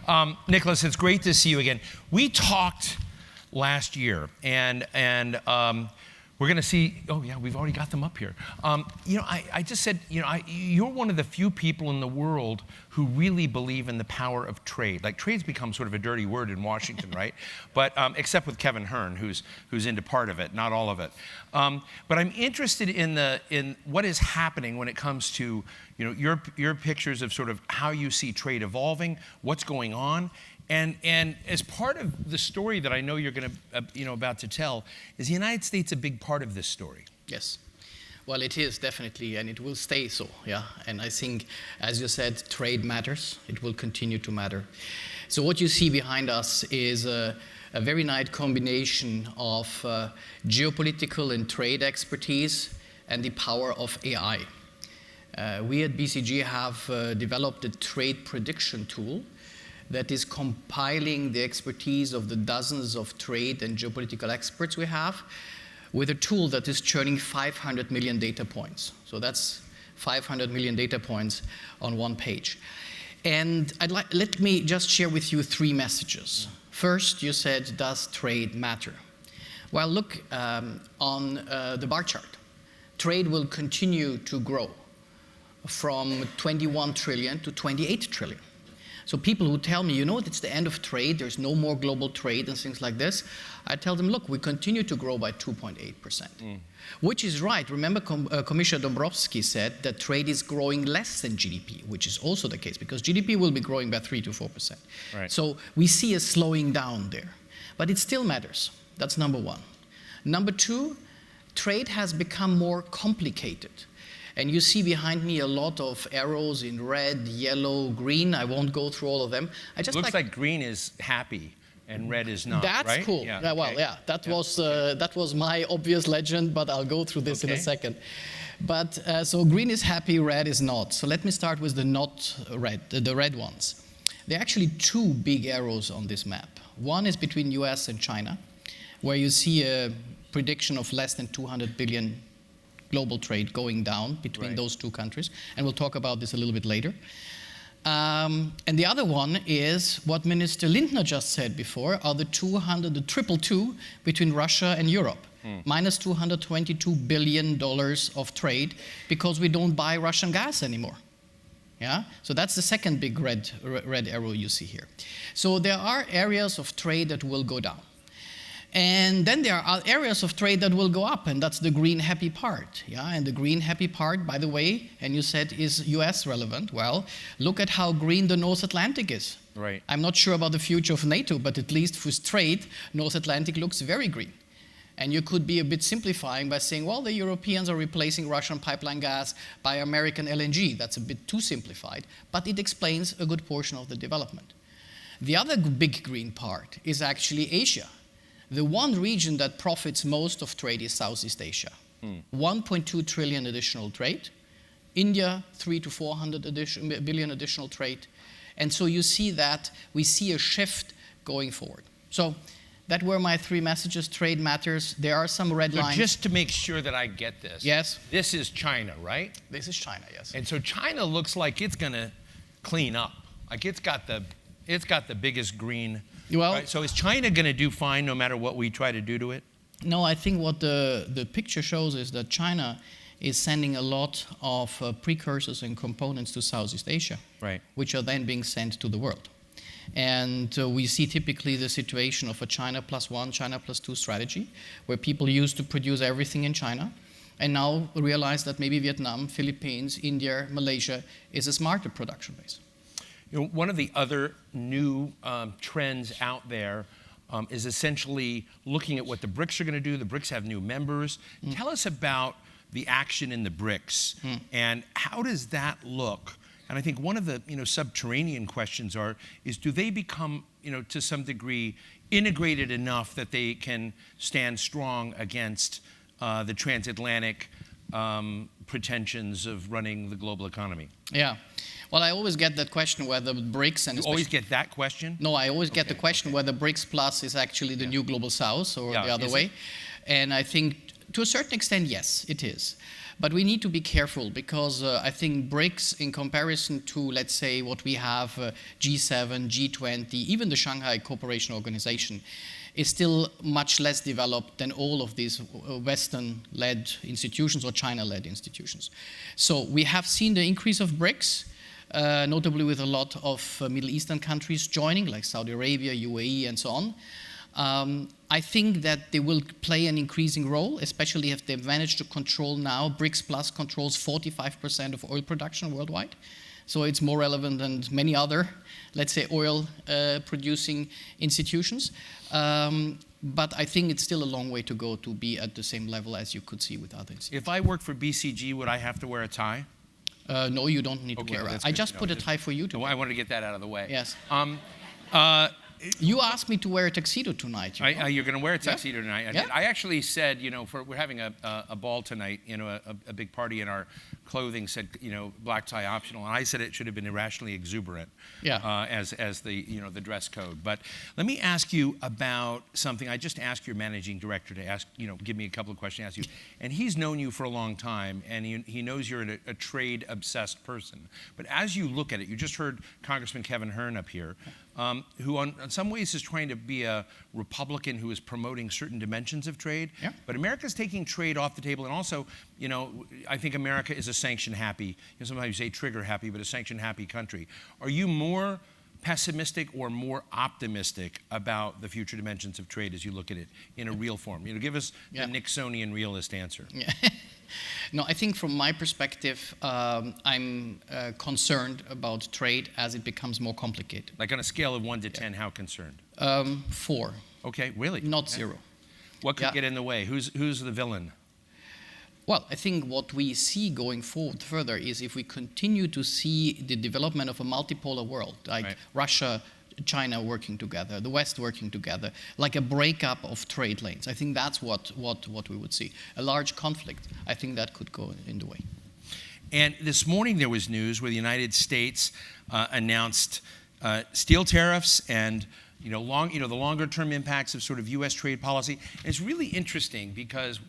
Nikolaus, it's great to see you again. We talked last year, and we're going to see. Oh yeah, we've already got them up here. I just said, you're one of the few people in the world who really believe in the power of trade. Like, trade's become sort of a dirty word in Washington, right? But except with Kevin Hearn, who's into part of it, not all of it. But I'm interested in what is happening when it comes to your pictures of sort of how you see trade evolving, what's going on. And as part of the story that I know you're going to, about to tell, is the United States a big part of this story? Yes. Well, it is definitely, and it will stay so, yeah. And I think, as you said, trade matters. It will continue to matter. So what you see behind us is a very nice combination of geopolitical and trade expertise and the power of AI. We at BCG have developed a trade prediction tool that is compiling the expertise of the dozens of trade and geopolitical experts we have with a tool that is churning 500 million data points. So that's 500 million data points on one page. And let me just share with you three messages. First, you said, does trade matter? Well, look on the bar chart. Trade will continue to grow from 21 trillion to 28 trillion. So people who tell me, it's the end of trade, there's no more global trade and things like this, I tell them, look, we continue to grow by 2.8%, which is right. Remember, Commissioner Dombrovskis said that trade is growing less than GDP, which is also the case, because GDP will be growing by 3 to 4%. Right. So we see a slowing down there. But it still matters. That's number one. Number two, trade has become more complicated. And you see behind me a lot of arrows in red, yellow, green. I won't go through all of them. Looks like green is happy and red is not, That's right? cool. Yeah, yeah, well, yeah, that was my obvious legend, but I'll go through this in a second. But so green is happy, red is not. So let me start with the not red, the red ones. There are actually two big arrows on this map. One is between US and China, where you see a prediction of less than 200 billion global trade going down between those two countries. And we'll talk about this a little bit later. And the other one is what Minister Lindner just said before, are the triple two between Russia and Europe. Minus $222 billion of trade because we don't buy Russian gas anymore. Yeah? So that's the second big red arrow you see here. So there are areas of trade that will go down. And then there are areas of trade that will go up, and that's the green happy part. Yeah? And the green happy part, by the way, and you said is US relevant. Well, look at how green the North Atlantic is. Right. I'm not sure about the future of NATO, but at least with trade, North Atlantic looks very green. And you could be a bit simplifying by saying, well, the Europeans are replacing Russian pipeline gas by American LNG. That's a bit too simplified, but it explains a good portion of the development. The other big green part is actually Asia. The one region that profits most of trade is Southeast Asia. 1.2 trillion additional trade. India, 300 to 400 billion additional trade. And so you see that we see a shift going forward. So that were my three messages. Trade matters. There are some red lines. Just to make sure that I get this. Yes. This is China, right? This is China, yes. And so China looks like it's going to clean up. Like it's got the biggest green. Well, right? So is China going to do fine no matter what we try to do to it? No, I think what the picture shows is that China is sending a lot of precursors and components to Southeast Asia, which are then being sent to the world. And we see typically the situation of a China plus one, China plus two strategy, where people used to produce everything in China and now realize that maybe Vietnam, Philippines, India, Malaysia is a smarter production base. One of the other new trends out there is essentially looking at what the BRICS are going to do. The BRICS have new members. Tell us about the action in the BRICS and how does that look? And I think one of the subterranean questions is do they become to some degree integrated enough that they can stand strong against the transatlantic pretensions of running the global economy? Yeah. Well, I always get that question whether BRICS and... You always get that question? No, I always get the question whether BRICS Plus is actually the new global South or the other way. And I think, to a certain extent, yes, it is. But we need to be careful because I think BRICS, in comparison to, let's say, what we have, G7, G20, even the Shanghai Cooperation Organization, is still much less developed than all of these Western-led institutions or China-led institutions. So we have seen the increase of BRICS, notably with a lot of Middle Eastern countries joining, like Saudi Arabia, UAE, and so on. I think that they will play an increasing role, especially if they've managed to control now. BRICS Plus controls 45% of oil production worldwide. So it's more relevant than many other, let's say, oil producing institutions. But I think it's still a long way to go to be at the same level as you could see with other institutions. If I worked for BCG, would I have to wear a tie? No, you don't need to wear a tie. I just put a tie for you today. I wanted to get that out of the way. Yes. You asked me to wear a tuxedo tonight. You're going to wear a tuxedo tonight. Yeah. I actually said, we're having a ball tonight, a big party, and our clothing said, black tie optional, and I said it should have been irrationally exuberant, as the dress code. But let me ask you about something. I just asked your managing director to ask, give me a couple of questions to ask you, and he's known you for a long time, and he knows you're a trade obsessed person. But as you look at it, you just heard Congressman Kevin Hern up here, who in some ways is trying to be a Republican who is promoting certain dimensions of trade. Yeah. But America's taking trade off the table. And also, I think America is a sanction-happy, sometimes you say trigger-happy, but a sanction-happy country. Are you more pessimistic or more optimistic about the future dimensions of trade as you look at it in a real form? Give us the Nixonian realist answer. Yeah. No, I think from my perspective, I'm concerned about trade as it becomes more complicated. Like on a scale of 1 to 10, how concerned? 4. Okay, really? Not 0. What could get in the way? Who's the villain? Well, I think what we see going forward further is if we continue to see the development of a multipolar world, like Russia, China working together, the West working together, like a breakup of trade lanes. I think that's what we would see. A large conflict, I think that could go in the way. And this morning there was news where the United States announced steel tariffs and the longer-term impacts of sort of U.S. trade policy. And it's really interesting because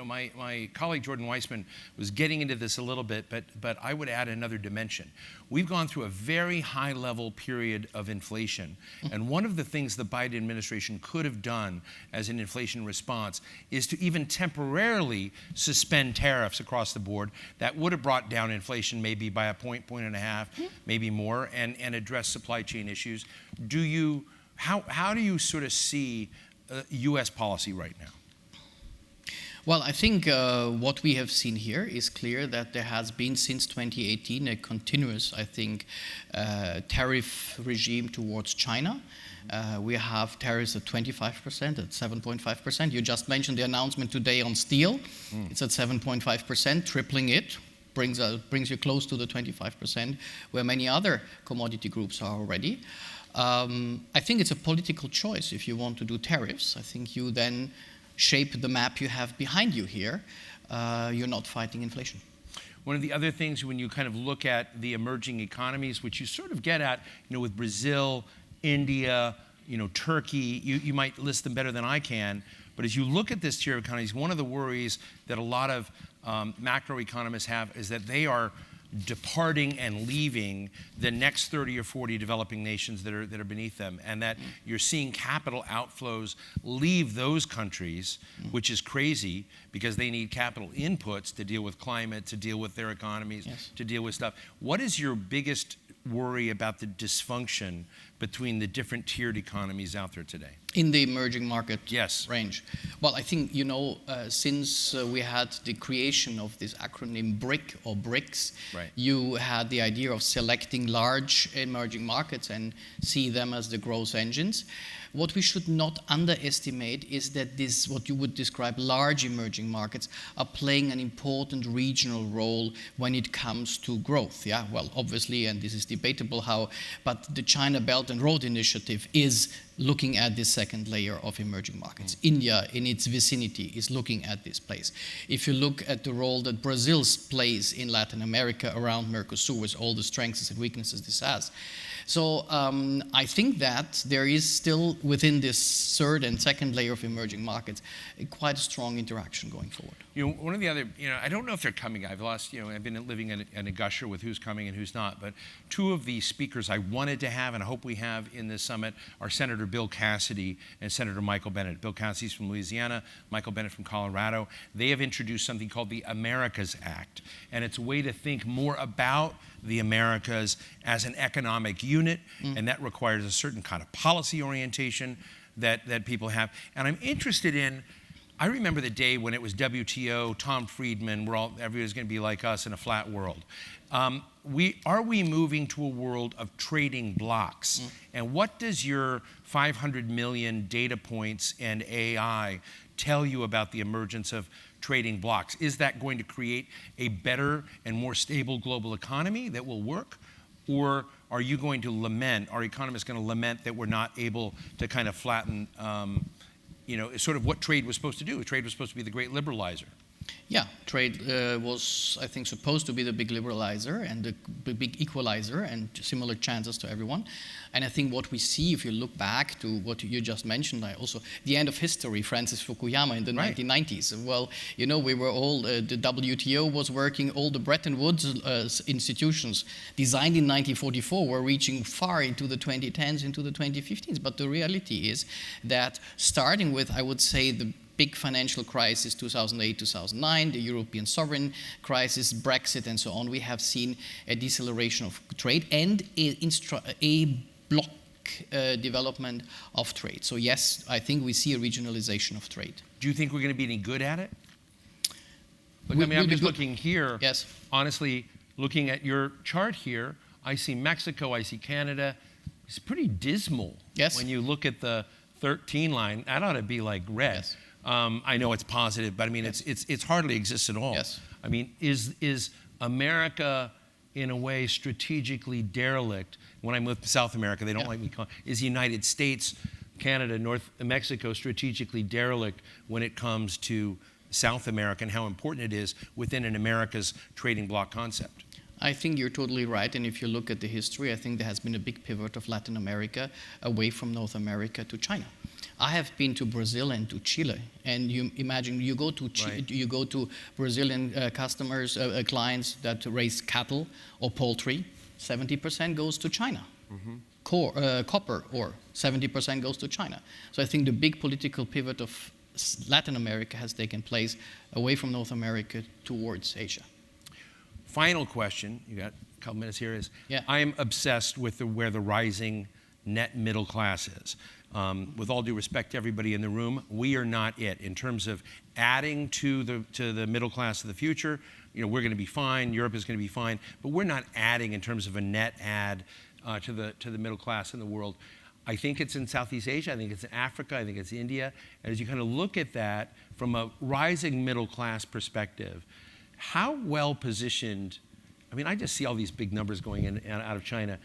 my colleague Jordan Weissman was getting into this a little bit, but I would add another dimension. We've gone through a very high-level period of inflation, and one of the things the Biden administration could have done as an inflation response is to even temporarily suspend tariffs across the board. That would have brought down inflation maybe by a point and a half, maybe more, and address supply chain issues. How do you sort of see U.S. policy right now? Well, I think what we have seen here is clear that there has been since 2018 a continuous, I think, tariff regime towards China. We have tariffs at 25%, at 7.5%. You just mentioned the announcement today on steel. It's at 7.5%, tripling it. Brings you close to the 25%, where many other commodity groups are already. I think it's a political choice if you want to do tariffs. I think you then shape the map you have behind you here. You're not fighting inflation. One of the other things when you kind of look at the emerging economies, which you sort of get at, with Brazil, India, Turkey, you might list them better than I can, but as you look at this tier of economies, one of the worries that a lot of macroeconomists have is that they are departing and leaving the next 30 or 40 developing nations that are beneath them, and that you're seeing capital outflows leave those countries, which is crazy because they need capital inputs to deal with climate, to deal with their economies, to deal with stuff. What is your biggest worry about the dysfunction between the different tiered economies out there today? In the emerging market yes. range. Well, I think, since we had the creation of this acronym BRIC or BRICS, you had the idea of selecting large emerging markets and see them as the growth engines. What we should not underestimate is that this, what you would describe large emerging markets, are playing an important regional role when it comes to growth. Yeah, well, obviously, and this is debatable how, but the China Belt and Road Initiative is looking at this second layer of emerging markets. India, in its vicinity, is looking at this place. If you look at the role that Brazil plays in Latin America around Mercosur, with all the strengths and weaknesses this has. So I think that there is still, within this third and second layer of emerging markets, quite a strong interaction going forward. One of the other, I don't know if they're coming. I've lost, I've been living in a gusher with who's coming and who's not. But two of the speakers I wanted to have and I hope we have in this summit are Senator Bill Cassidy and Senator Michael Bennet. Bill Cassidy's from Louisiana, Michael Bennet from Colorado. They have introduced something called the Americas Act. And it's a way to think more about the Americas as an economic unit. And that requires a certain kind of policy orientation that people have. And I'm interested in, I remember the day when it was WTO, Tom Friedman, everybody's going to be like us in a flat world. Are we moving to a world of trading blocks? And what does your 500 million data points and AI tell you about the emergence of trading blocks? Is that going to create a better and more stable global economy that will work? Or are you going to lament, are economists going to lament that we're not able to kind of flatten sort of what trade was supposed to do? Trade was supposed to be the great liberalizer. Yeah, trade was, I think, supposed to be the big liberalizer and the big equalizer and similar chances to everyone. And I think what we see, if you look back to what you just mentioned, also the end of history, Francis Fukuyama in the 1990s. Well, we were all, the WTO was working, all the Bretton Woods institutions designed in 1944 were reaching far into the 2010s, into the 2015s. But the reality is that starting with, I would say, the big financial crisis, 2008, 2009, the European sovereign crisis, Brexit, and so on, we have seen a deceleration of trade and a block development of trade. So yes, I think we see a regionalization of trade. Do you think we're going to be any good at it? Look, I'm just looking here. Yes. Honestly, looking at your chart here, I see Mexico, I see Canada. It's pretty dismal. Yes. When you look at the 13 line, that ought to be like red. Yes. I know it's positive, but I mean, it's hardly exists at all. Yes. I mean, is America in a way strategically derelict? When I'm with South America, they don't like me calling. Is the United States, Canada, Mexico strategically derelict when it comes to South America and how important it is within an America's trading bloc concept? I think you're totally right, and if you look at the history, I think there has been a big pivot of Latin America away from North America to China. I have been to Brazil and to Chile, and you imagine you go to Brazilian customers, clients that raise cattle or poultry, 70% goes to China. Copper ore, 70% goes to China. So I think the big political pivot of Latin America has taken place away from North America towards Asia. Final question, you got a couple minutes here, is I'm obsessed with where the rising net middle class is. With all due respect to everybody in the room, we are not it. In terms of adding to the middle class of the future, we're going to be fine, Europe is going to be fine, but we're not adding in terms of a net add to the middle class in the world. I think it's in Southeast Asia, I think it's in Africa, I think it's India. And as you kind of look at that from a rising middle class perspective, how well positioned, I mean, I just see all these big numbers going in and out of China.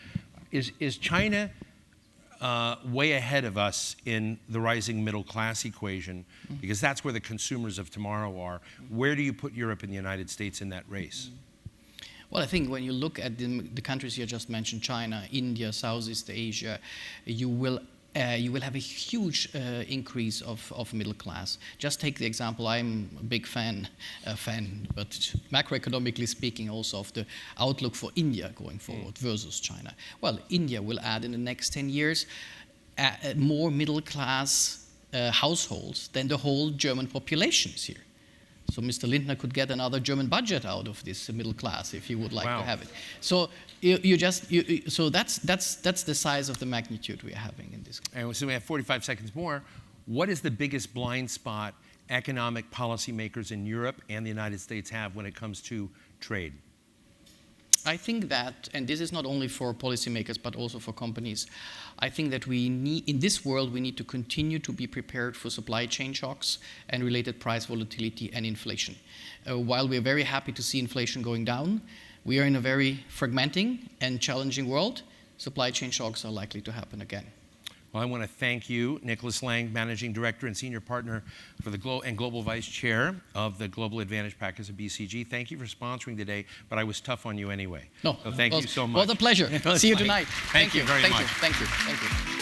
Is China way ahead of us in the rising middle class equation? Because that's where the consumers of tomorrow are. Where do you put Europe and the United States in that race? Well, I think when you look at the countries you just mentioned, China, India, Southeast Asia, you will have a huge increase of middle class. Just take the example, I'm a big fan, but macroeconomically speaking also of the outlook for India going forward versus China. Well, India will add in the next 10 years more middle class households than the whole German population is here. So Mr. Lindner could get another German budget out of this middle class if he would like to have it. So so that's the size of the magnitude we are having in this. And so we have 45 seconds more. What is the biggest blind spot economic policymakers in Europe and the United States have when it comes to trade? I think that, and this is not only for policymakers but also for companies, I think that we need, in this world, we need to continue to be prepared for supply chain shocks and related price volatility and inflation. While we're very happy to see inflation going down, we are in a very fragmenting and challenging world. Supply chain shocks are likely to happen again. Well, I want to thank you, Nicholas Lang, Managing Director and Senior Partner for the Global Vice Chair of the Global Advantage Practice of BCG. Thank you for sponsoring today, but I was tough on you anyway. No, so thank you so much. It was a pleasure. See you tonight. Thank you very much. Thank you.